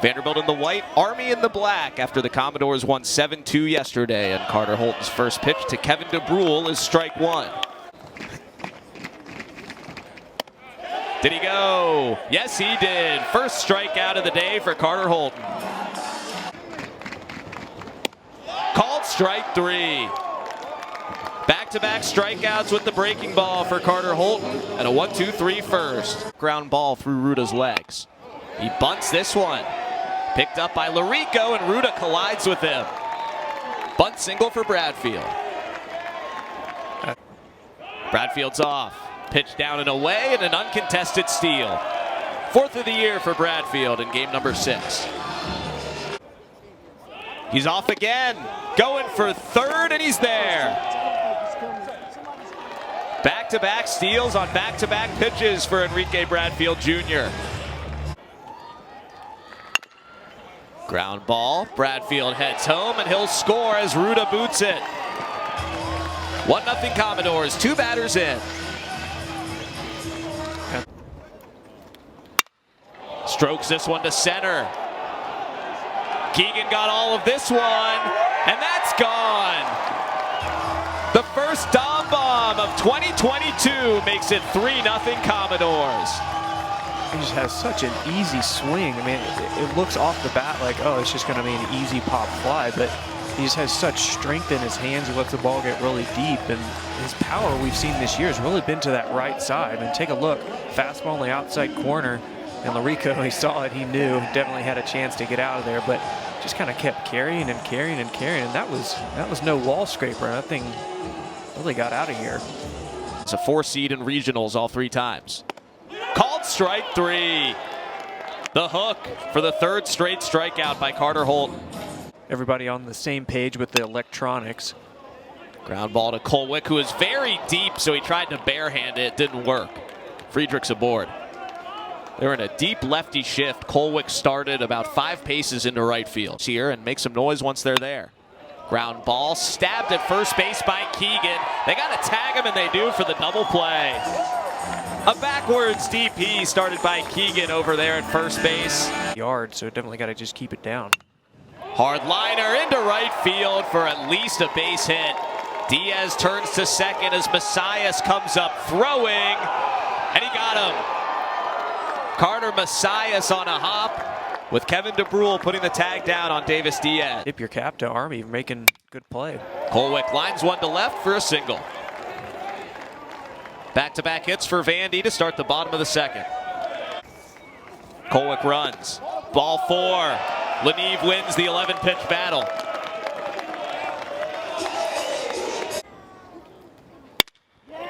Vanderbilt in the white, Army in the black after the Commodores won 7-2 yesterday. And Carter Holton's first pitch to Kevin DeBrule is strike one. Did he go? Yes, he did. First strikeout of the day for Carter Holton. Called strike three. Back-to-back strikeouts with the breaking ball for Carter Holton. And a 1-2-3 first. Ground ball through Ruda's legs. He bunts this one. Picked up by Larico, and Ruda collides with him. Bunt single for Bradfield. Bradfield's off. Pitch down and away, and an uncontested steal. Fourth of the year for Bradfield in game number 6. He's off again. Going for third, and he's there. Back-to-back steals on back-to-back pitches for Enrique Bradfield Jr. Ground ball, Bradfield heads home, and he'll score as Ruda boots it. 1-0 Commodores, 2 batters in. Strokes this one to center. Keegan got all of this one, and that's gone. The first Dom bomb of 2022 makes it 3-0 Commodores. He just has such an easy swing. I mean, it looks off the bat like, oh, it's just going to be an easy pop fly, but he just has such strength in his hands. He lets the ball get really deep, and his power we've seen this year has really been to that right side. I mean, take a look. Fastball in the outside corner, and Larico, he saw it, he knew, definitely had a chance to get out of there, but just kind of kept carrying and carrying and carrying, and that was no wall scraper. That thing really got out of here. It's a 4 seed in regionals all 3 times. Called strike three. The hook for the 3rd straight strikeout by Carter Holton. Everybody on the same page with the electronics. Ground ball to Colwick, who is very deep, so he tried to barehand it. It didn't work. Friedrich's aboard. They're in a deep lefty shift. Colwick started about 5 paces into right field here and make some noise once they're there. Ground ball stabbed at first base by Keegan. They got to tag him, and they do for the double play. A backwards DP started by Keegan over there at first base. Yard, so definitely got to just keep it down. Hard liner into right field for at least a base hit. Diaz turns to second as Messias comes up throwing, and he got him. Carter Messias on a hop with Kevin DeBrule putting the tag down on Davis Diaz. Tip your cap to Army, making good play. Colwick lines one to left for a single. Back-to-back hits for Vandy to start the bottom of the 2nd. Colwick runs. Ball 4. Leneve wins the 11-pitch battle.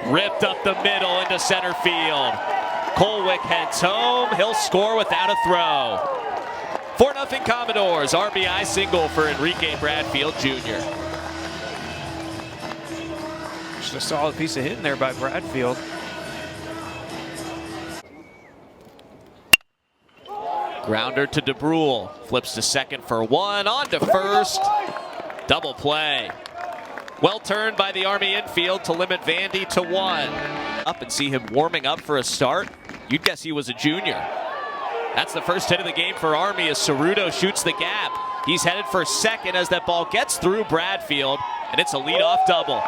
Ripped up the middle into center field. Colwick heads home. He'll score without a throw. 4-0 Commodores. RBI single for Enrique Bradfield Jr. Just a solid piece of hitting there by Bradfield. Grounder to DeBrule. Flips to second for 1. On to first. Double play. Well turned by the Army infield to limit Vandy to 1. Up and see him warming up for a start. You'd guess he was a junior. That's the first hit of the game for Army as Cerudo shoots the gap. He's headed for second as that ball gets through Bradfield, and it's a leadoff double.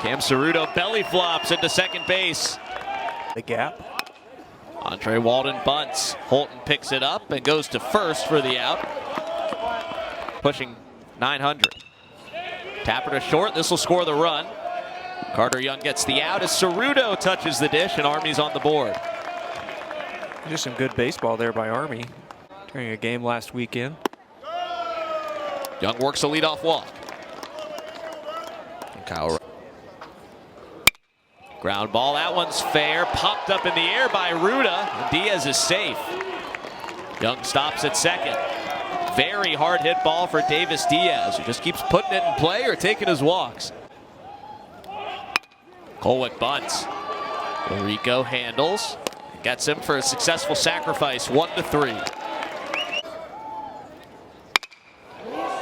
Cam Cerudo belly flops into second base. The gap. Andre Walden bunts. Holton picks it up and goes to first for the out. Pushing 900. Tapper to short. This will score the run. Carter Young gets the out as Cerudo touches the dish, and Army's on the board. Just some good baseball there by Army during a game last weekend. Young works a leadoff walk. And Kyle. Ground ball, that one's fair. Popped up in the air by Ruda, and Diaz is safe. Young stops at second. Very hard hit ball for Davis Diaz, who just keeps putting it in play or taking his walks. Colwick bunts. Larico handles. Gets him for a successful sacrifice, 1-3.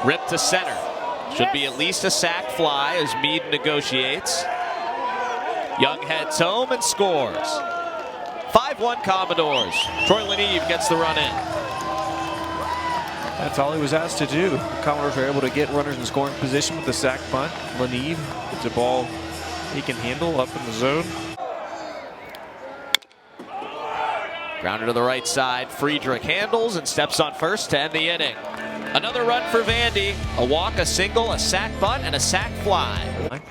Rip to center. Should be at least a sac fly as Meade negotiates. Young heads home and scores. 5-1 Commodores. Troy Leneve gets the run in. That's all he was asked to do. The Commodores were able to get runners in scoring position with the sack bunt. Lanieve gets a ball he can handle up in the zone. Grounder to the right side. Friedrich handles and steps on first to end the inning. Another run for Vandy. A walk, a single, a sack bunt, and a sack fly.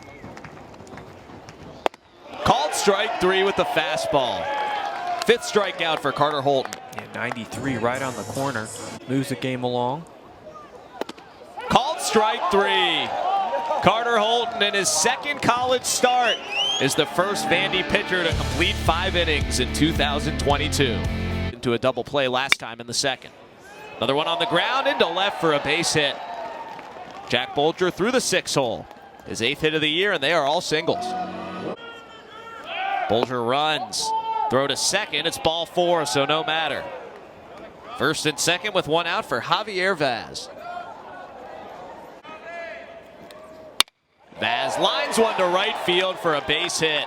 Called strike 3 with the fastball. 5th strikeout for Carter Holton. Yeah, 93 right on the corner. Moves the game along. Called strike 3. Carter Holton in his 2nd college start is the first Vandy pitcher to complete 5 innings in 2022. Into a double play last time in the 2nd. Another one on the ground into left for a base hit. Jack Bolger through the 6-hole. His 8th hit of the year, and they are all singles. Bolger runs. Throw to second. It's ball 4, so no matter. 1st and 2nd with 1 out for Javier Vaz. Vaz lines one to right field for a base hit.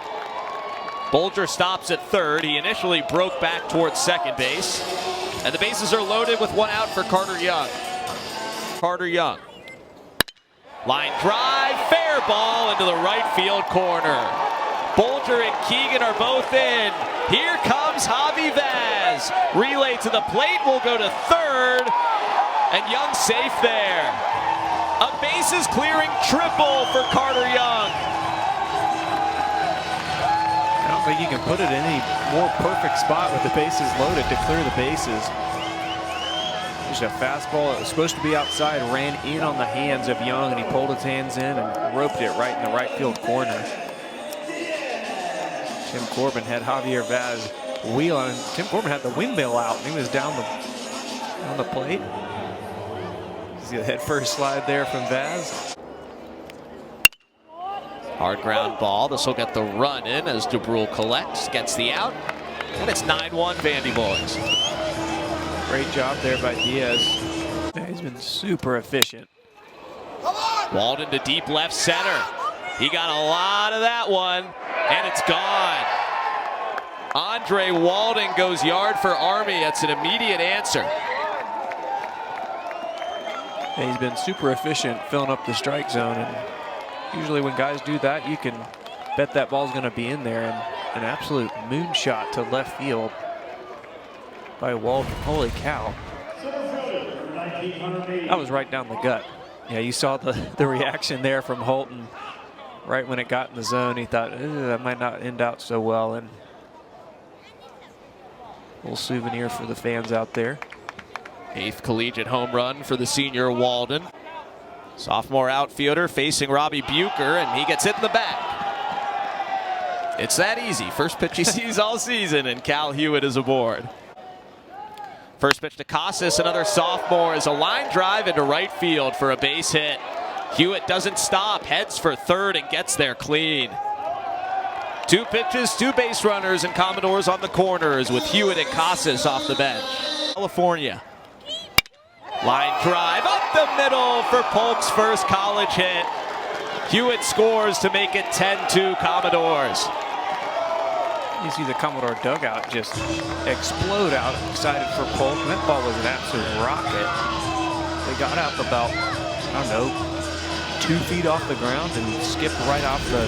Bolger stops at 3rd. He initially broke back towards second base. And the bases are loaded with 1 out for Carter Young. Carter Young. Line drive, fair ball into the right field corner. Bolger and Keegan are both in. Here comes Javi Vaz. Relay to the plate will go to 3rd. And Young safe there. A bases clearing triple for Carter Young. I don't think you can put it in any more perfect spot with the bases loaded to clear the bases. There's a fastball that was supposed to be outside, ran in on the hands of Young, and he pulled his hands in and roped it right in the right field corner. Tim Corbin had Javier Vaz wheeling. Tim Corbin had the windmill out, and he was down on the plate. See the head first slide there from Vaz. Hard ground ball. This will get the run in as DeBrule collects, gets the out, and it's 9-1 Vandy boys. Great job there by Diaz. Yeah, he's been super efficient. Walden to deep left center. He got a lot of that one, and it's gone. Andre Walden goes yard for Army. That's an immediate answer. Yeah, he's been super efficient filling up the strike zone, and usually when guys do that, you can bet that ball's going to be in there. And an absolute moonshot to left field by Walden. Holy cow. That was right down the gut. Yeah, you saw the reaction there from Holton right when it got in the zone. He thought, that might not end out so well. And a little souvenir for the fans out there. 8th collegiate home run for the senior Walden. Sophomore outfielder facing Robbie Bucher, and he gets hit in the back. It's that easy. First pitch he sees all season, and Cal Hewitt is aboard. First pitch to Casas, another sophomore, is a line drive into right field for a base hit. Hewitt doesn't stop, heads for 3rd and gets there clean. 2 pitches, 2 base runners, and Commodores on the corners with Hewitt and Casas off the bench. California. Line drive up the middle for Polk's first college hit. Hewitt scores to make it 10-2 Commodores. You see the Commodore dugout just explode out, excited for Polk. That ball was an absolute rocket. They got up about, I don't know, 2 feet off the ground and skipped right off the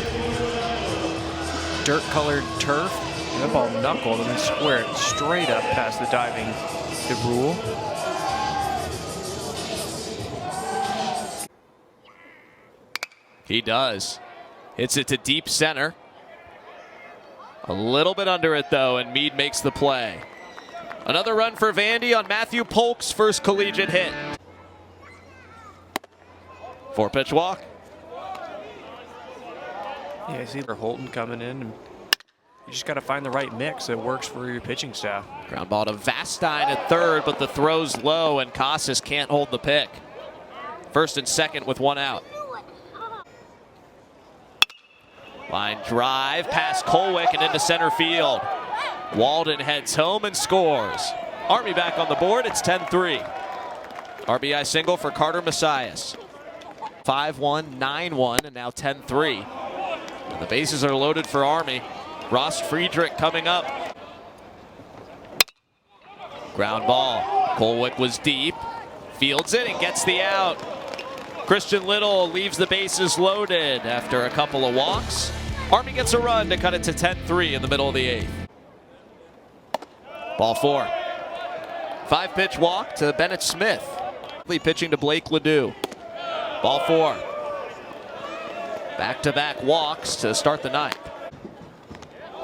dirt-colored turf. And that ball knuckled and then squared straight up past the diving DeBrule. He does. Hits it to deep center. A little bit under it, though, and Meade makes the play. Another run for Vandy on Matthew Polk's first collegiate hit. 4-pitch walk. Yeah, you see Holton coming in, and you just got to find the right mix that works for your pitching staff. Ground ball to Vastine at 3rd, but the throw's low, and Casas can't hold the pick. 1st and 2nd with 1 out. Line drive past Kolwick and into center field. Walden heads home and scores. Army back on the board. It's 10-3. RBI single for Carter Messias. 5-1, 9-1, and now 10-3. And the bases are loaded for Army. Ross Friedrich coming up. Ground ball. Kolwick was deep. Fields it and gets the out. Christian Little leaves the bases loaded after a couple of walks. Army gets a run to cut it to 10-3 in the middle of the 8th. Ball 4. 5-pitch walk to Bennett Smith. Pitching to Blake Ledoux. Ball 4. Back-to-back walks to start the 9th.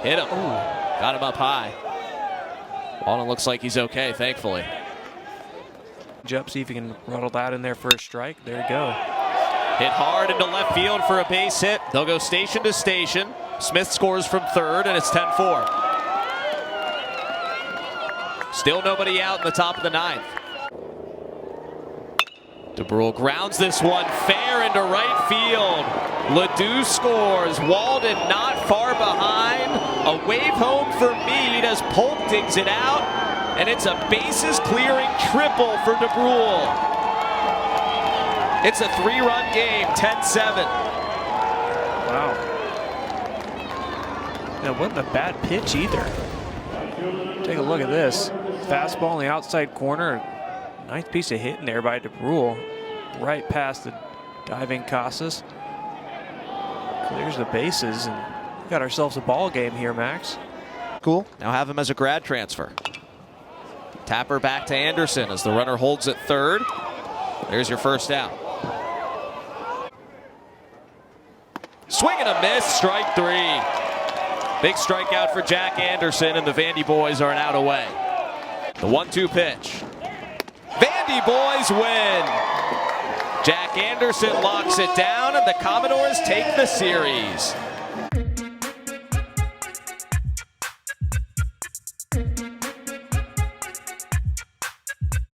Hit him. Got him up high. Walden looks like he's okay, thankfully. Jump, see if he can rattle that in there for a strike. There you go. Hit hard into left field for a base hit. They'll go station to station. Smith scores from third, and it's 10-4. Still nobody out in the top of the 9th. DeBrule grounds this one fair into right field. Ledoux scores. Walden not far behind. A wave home for Meade as Polk digs it out. And it's a bases clearing triple for DeBrule. It's a 3-run game, 10-7. Wow. That wasn't a bad pitch either. Take a look at this. Fastball in the outside corner. Nice piece of hitting there by DeBrule. Right past the diving Casas. Clears the bases, and we got ourselves a ball game here, Max. Cool. Now have him as a grad transfer. Tapper back to Anderson as the runner holds at third. There's your first out. Swing and a miss, strike 3. Big strikeout for Jack Anderson, and the Vandy boys are an out away. The 1-2 pitch. Vandy boys win. Jack Anderson locks it down, and the Commodores take the series.